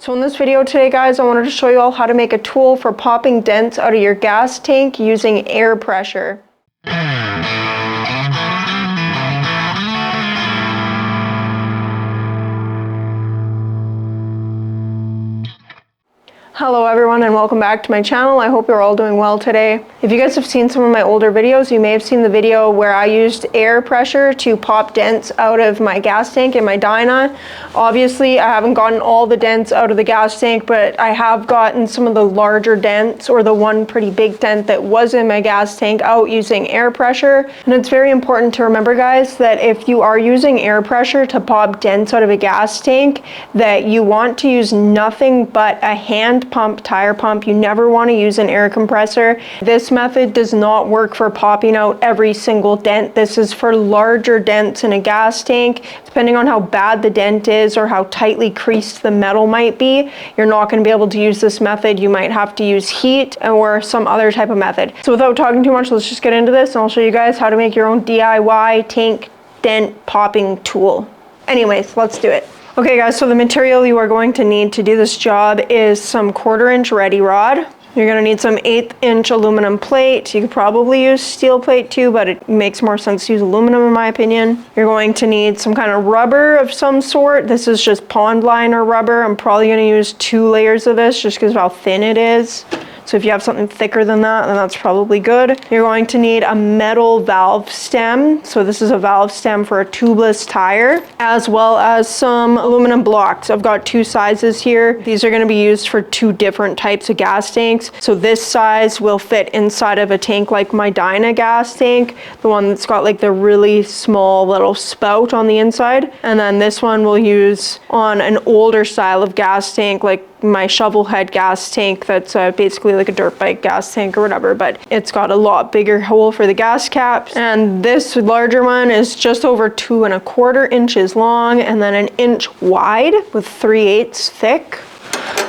So in this video today, guys, I wanted to show you all how to make a tool for popping dents out of your gas tank using air pressure. Hello everyone and welcome back to my channel. I hope you're all doing well today. If you guys have seen some of my older videos, you may have seen the video where I used air pressure to pop dents out of my gas tank in my Dyna. Obviously, I haven't gotten all the dents out of the gas tank, but I have gotten some of the larger dents, or the one pretty big dent that was in my gas tank, out using air pressure. And it's very important to remember, guys, that if you are using air pressure to pop dents out of a gas tank, that you want to use nothing but a hand pump, tire pump. You never want to use an air compressor. This method does not work for popping out every single dent. This is for larger dents in a gas tank. Depending on how bad the dent is or how tightly creased the metal might be, you're not going to be able to use this method. You might have to use heat or some other type of method. So without talking too much, let's just get into this and I'll show you guys how to make your own DIY tank dent popping tool. Anyways, let's do it. Okay guys, so the material you are going to need to do this job is some 1/4 inch ready rod. You're going to need some 1/8 inch aluminum plate. You could probably use steel plate too, but it makes more sense to use aluminum in my opinion. You're going to need some kind of rubber of some sort. This is just pond liner rubber. I'm probably going to use 2 layers of this just because of how thin it is. So if you have something thicker than that, then that's probably good. You're going to need a metal valve stem. So this is a valve stem for a tubeless tire, as well as some aluminum blocks. I've got 2 sizes here. These are going to be used for 2 different types of gas tanks. So this size will fit inside of a tank like my Dyna gas tank, the one that's got like the really small little spout on the inside. And then this one we'll use on an older style of gas tank, like my Shovelhead gas tank, that's basically like a dirt bike gas tank or whatever, but it's got a lot bigger hole for the gas caps. And this larger one is just over 2 1/4 inches long and then 1 inch wide with 3/8 thick.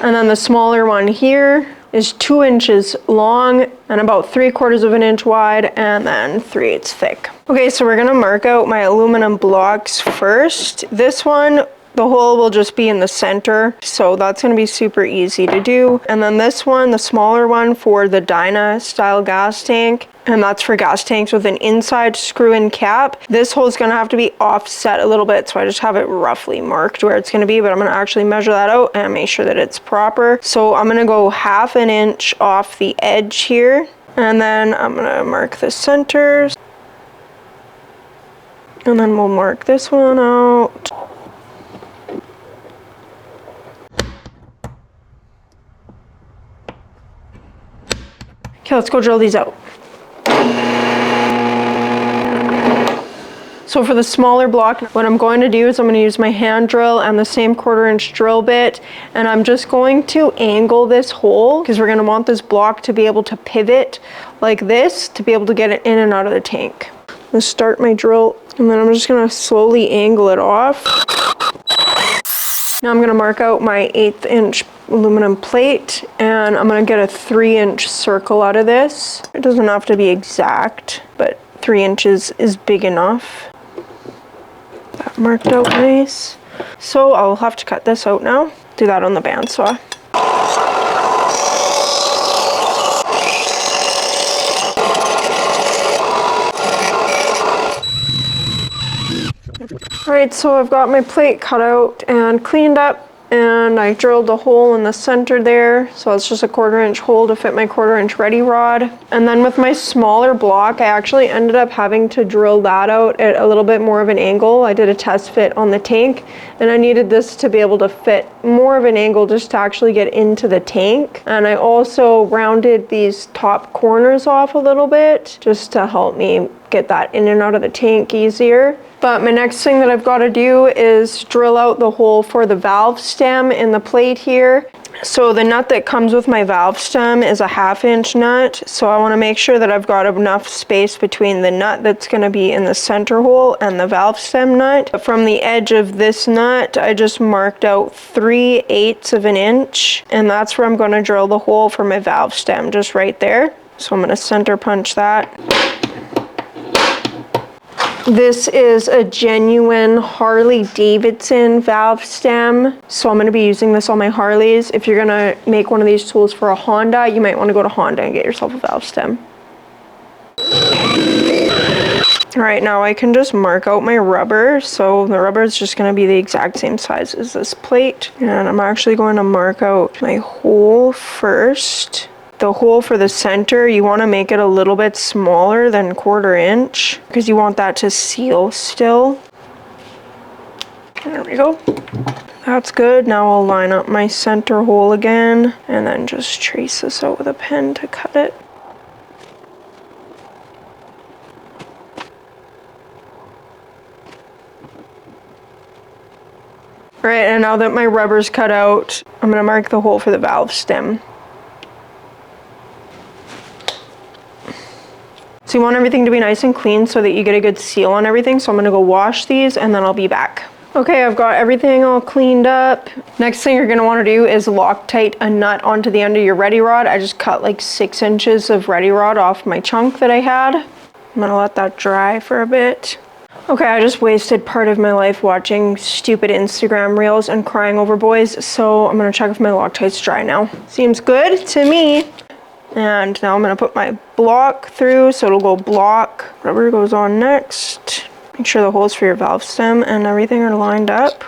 And then the smaller one here is 2 inches long and about 3/4 of an inch wide and then 3/8 thick. Okay, so we're gonna mark out my aluminum blocks first. This one, the hole will just be in the center, so that's going to be super easy to do. And then this one, the smaller one for the Dyna style gas tank, and that's for gas tanks with an inside screw-in cap. This hole is going to have to be offset a little bit, so I just have it roughly marked where it's going to be, but I'm going to actually measure that out and make sure that it's proper. So I'm going to go 1/2 inch off the edge here, and then I'm going to mark the center, and then we'll mark this one out. Okay, let's go drill these out. So for the smaller block, what I'm going to do is I'm going to use my hand drill and the same 1/4 inch drill bit, and I'm just going to angle this hole because we're going to want this block to be able to pivot like this to be able to get it in and out of the tank. I'm going to start my drill and then I'm just going to slowly angle it off. Now I'm going to mark out my 1/8 inch aluminum plate and I'm going to get a 3-inch circle out of this. It doesn't have to be exact, but 3 inches is big enough. That marked out nice. So I'll have to cut this out now. Do that on the bandsaw. Alright, so I've got my plate cut out and cleaned up, and I drilled a hole in the center there, so it's just a 1/4 inch hole to fit my 1/4 inch ready rod. And then with my smaller block, I actually ended up having to drill that out at a little bit more of an angle. I did a test fit on the tank and I needed this to be able to fit more of an angle just to actually get into the tank. And I also rounded these top corners off a little bit just to help me get that in and out of the tank easier. But my next thing that I've got to do is drill out the hole for the valve stem in the plate here. So the nut that comes with my valve stem is a 1/2 inch nut. So I want to make sure that I've got enough space between the nut that's going to be in the center hole and the valve stem nut. From the edge of this nut, I just marked out 3/8 of an inch, and that's where I'm going to drill the hole for my valve stem, just right there. So I'm going to center punch that. This is a genuine Harley Davidson valve stem. So I'm going to be using this on my Harleys. If you're going to make one of these tools for a Honda, you might want to go to Honda and get yourself a valve stem. All right, now I can just mark out my rubber. So the rubber is just going to be the exact same size as this plate. And I'm actually going to mark out my hole first. The hole for the center, you want to make it a little bit smaller than 1/4 inch because you want that to seal still. There we go. That's good. Now I'll line up my center hole again and then just trace this out with a pen to cut it. All right, and now that my rubber's cut out, I'm going to mark the hole for the valve stem. So you want everything to be nice and clean so that you get a good seal on everything. So I'm gonna go wash these and then I'll be back. Okay, I've got everything all cleaned up. Next thing you're gonna wanna do is Loctite a nut onto the end of your ready rod. I just cut like 6 inches of ready rod off my chunk that I had. I'm gonna let that dry for a bit. Okay, I just wasted part of my life watching stupid Instagram reels and crying over boys. So I'm gonna check if my Loctite's dry now. Seems good to me. And now I'm going to put my block through, so it'll go block. Rubber goes on next. Make sure the holes for your valve stem and everything are lined up.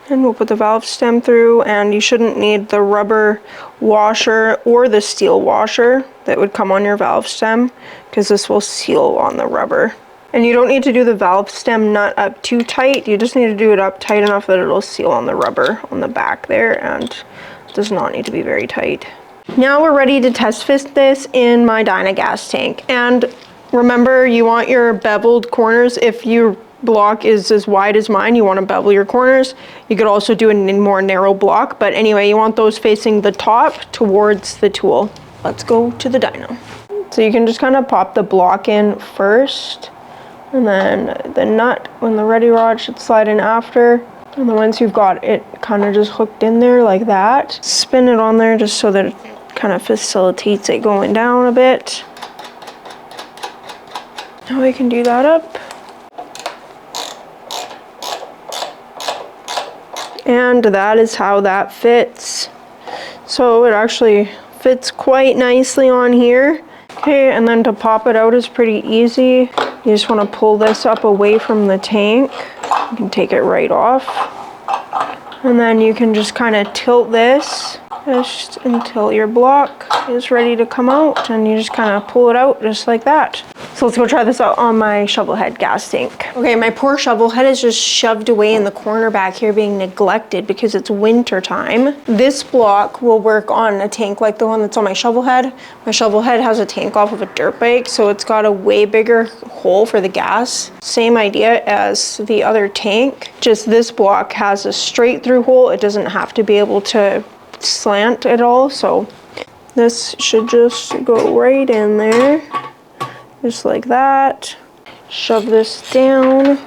And we'll put the valve stem through, and you shouldn't need the rubber washer or the steel washer that would come on your valve stem, because this will seal on the rubber. And you don't need to do the valve stem nut up too tight. You just need to do it up tight enough that it'll seal on the rubber on the back there, and it does not need to be very tight. Now we're ready to test fit this in my Dyna gas tank. And remember, you want your beveled corners. If your block is as wide as mine, you want to bevel your corners. You could also do a more narrow block, but anyway, you want those facing the top towards the tool. Let's go to the dyno. So you can just kind of pop the block in first, and then the nut when the ready rod should slide in after. And then once you've got it kind of just hooked in there like that, spin it on there just so that it kind of facilitates it going down a bit. Now we can do that up. And that is how that fits. So it actually fits quite nicely on here. Okay, and then to pop it out is pretty easy. You just want to pull this up away from the tank. You can take it right off. And then you can just kind of tilt this just until your block is ready to come out, and you just kind of pull it out just like that. So let's go try this out on my Shovelhead gas tank. Okay, my poor Shovelhead is just shoved away in the corner back here being neglected because it's winter time. This block will work on a tank like the one that's on my Shovelhead. My Shovelhead has a tank off of a dirt bike, so it's got a way bigger hole for the gas. Same idea as the other tank, just this block has a straight through hole. It doesn't have to be able to slant at all, so this should just go right in there. Just like that. Shove this down.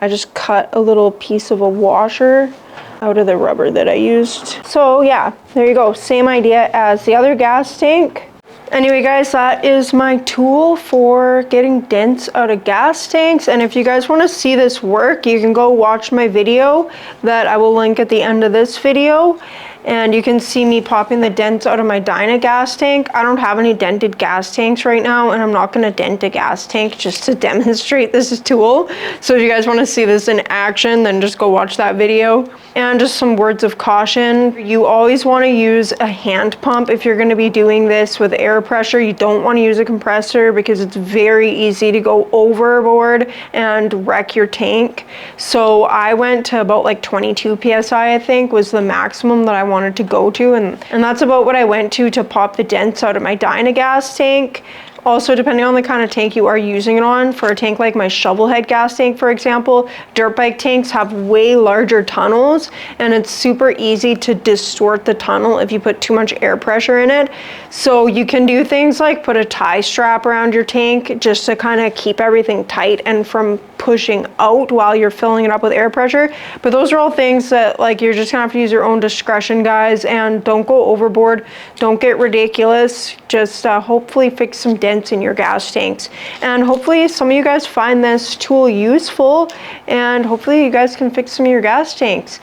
I just cut a little piece of a washer out of the rubber that I used. So yeah, there you go. Same idea as the other gas tank. Anyway guys, that is my tool for getting dents out of gas tanks. And if you guys want to see this work, you can go watch my video that I will link at the end of this video. And you can see me popping the dents out of my Dyna gas tank. I don't have any dented gas tanks right now, and I'm not gonna dent a gas tank just to demonstrate this tool. So if you guys wanna see this in action, then just go watch that video. And just some words of caution. You always wanna use a hand pump if you're gonna be doing this with air pressure. You don't wanna use a compressor because it's very easy to go overboard and wreck your tank. So I went to about like 22 PSI, I think, was the maximum that I wanted to go to, and that's about what I went to pop the dents out of my Dyna gas tank. Also, depending on the kind of tank you are using it on, for a tank like my Shovelhead gas tank, for example, dirt bike tanks have way larger tunnels, and it's super easy to distort the tunnel if you put too much air pressure in it. So you can do things like put a tie strap around your tank just to kind of keep everything tight and from pushing out while you're filling it up with air pressure. But those are all things that like you're just gonna have to use your own discretion, guys, and don't go overboard. Don't get ridiculous. Just hopefully fix some dents in your gas tanks. And hopefully some of you guys find this tool useful, and hopefully you guys can fix some of your gas tanks.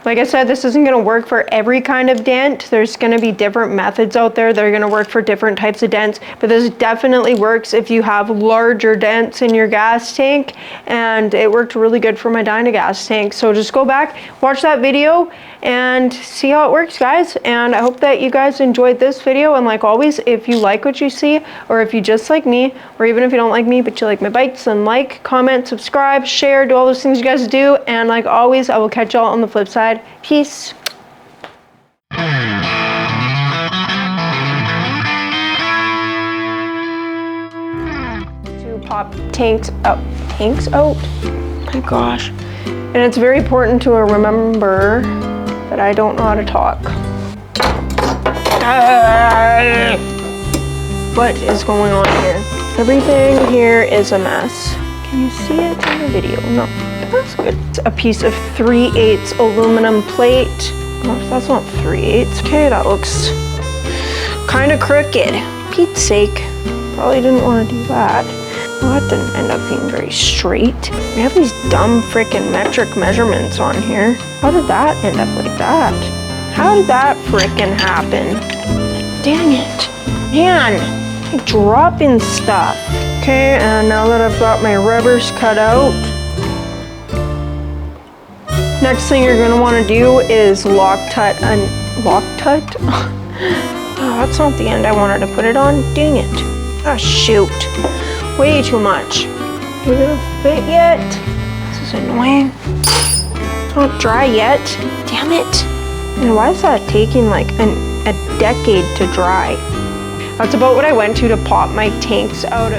Like I said, this isn't going to work for every kind of dent. There's going to be different methods out there that are going to work for different types of dents, but this definitely works if you have larger dents in your gas tank, and it worked really good for my Dyna gas tank. So just go back, watch that video, and see how it works, guys. And I hope that you guys enjoyed this video, and like always, if you like what you see, or if you just like me, or even if you don't like me but you like my bites, then like, comment, subscribe, share, do all those things you guys do. And like always, I will catch y'all on the flip side. Peace. To pop tanks out. My gosh. And it's very important to remember that I don't know how to talk. What is going on here? Everything here is a mess. Can you see it in the video? No. That's good. It's a piece of 3/8 aluminum plate. Oh, that's not 3/8. Okay, that looks kind of crooked. Pete's sake. Probably didn't want to do that. Well, that didn't end up being very straight. We have these dumb frickin' metric measurements on here. How did that end up like that? How did that frickin' happen? Dang it. Man, I'm dropping stuff. Okay, and now that I've got my rubbers cut out, next thing you're gonna want to do is Loctite. Oh, that's not the end I wanted to put it on. Dang it. Ah, shoot. Way too much. Is it gonna fit yet? This is annoying. It's not dry yet. Damn it. And why is that taking like a decade to dry? That's about what I went to pop my tanks out.